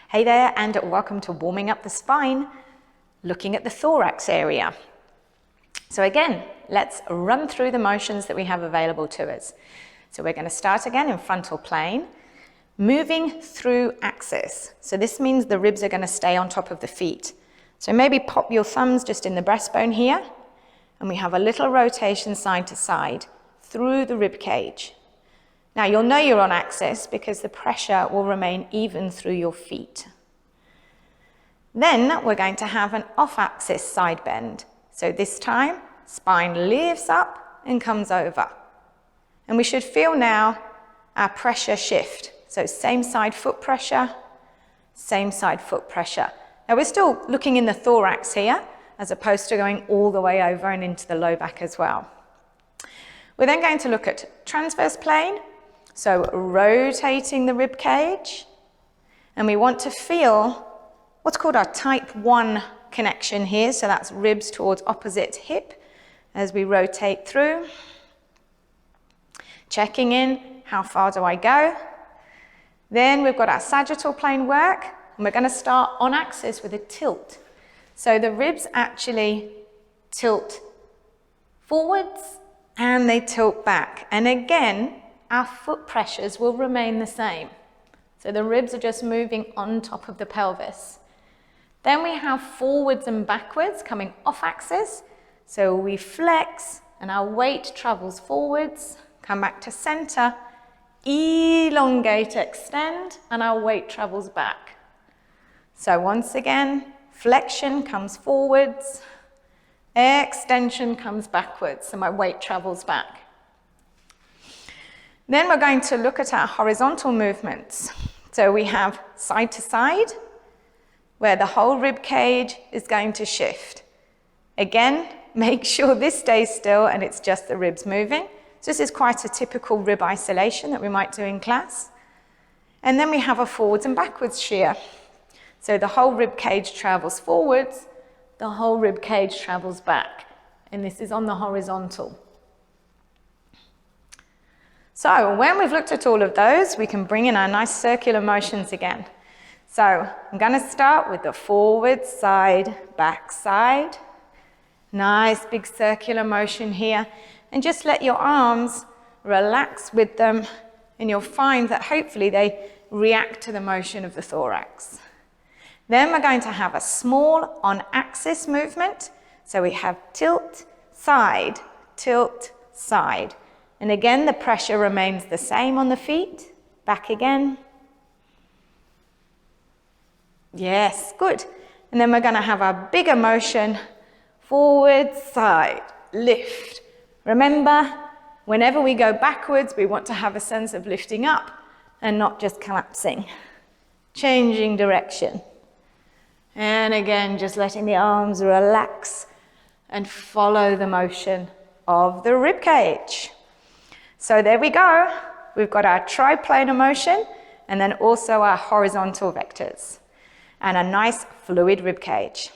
Hey there, and welcome to Warming Up the Spine, looking at the thorax area. So again, let's run through the motions that we have available to us. So we're going to start again in frontal plane, moving through axis. So this means the ribs are going to stay on top of the feet. So maybe pop your thumbs just in the breastbone here, and we have a little rotation side to side through the rib cage. Now you'll know you're on axis because the pressure will remain even through your feet. Then we're going to have an off-axis side bend. So this time, spine lifts up and comes over. And we should feel now our pressure shift. So same side foot pressure, same side foot pressure. Now we're still looking in the thorax here, as opposed to going all the way over and into the low back as well. We're then going to look at transverse plane. So rotating the rib cage, and we want to feel what's called our type 1 connection here. So that's ribs towards opposite hip as we rotate through. Checking in, how far do I go? Then we've got our sagittal plane work, and we're going to start on axis with a tilt. So the ribs actually tilt forwards and they tilt back. And again, our foot pressures will remain the same. So the ribs are just moving on top of the pelvis. Then we have forwards and backwards coming off axis. So we flex and our weight travels forwards, come back to center, elongate, extend, and our weight travels back. So once again, flexion comes forwards, extension comes backwards, so my weight travels back. Then we're going to look at our horizontal movements. So we have side to side, where the whole rib cage is going to shift. Again, make sure this stays still and it's just the ribs moving. So this is quite a typical rib isolation that we might do in class. And then we have a forwards and backwards shear. So the whole rib cage travels forwards, the whole rib cage travels back. And this is on the horizontal. So when we've looked at all of those, we can bring in our nice circular motions again. So I'm going to start with the forward side, back side. Nice big circular motion here. And just let your arms relax with them, and you'll find that hopefully they react to the motion of the thorax. Then we're going to have a small on-axis movement. So we have tilt, side, tilt, side. And again, the pressure remains the same on the feet. Back again. Yes, good. And then we're going to have our bigger motion. Forward, side, lift. Remember, whenever we go backwards, we want to have a sense of lifting up and not just collapsing. Changing direction. And again, just letting the arms relax and follow the motion of the rib cage. So there we go. We've got our triplanar motion and then also our horizontal vectors and a nice fluid rib cage.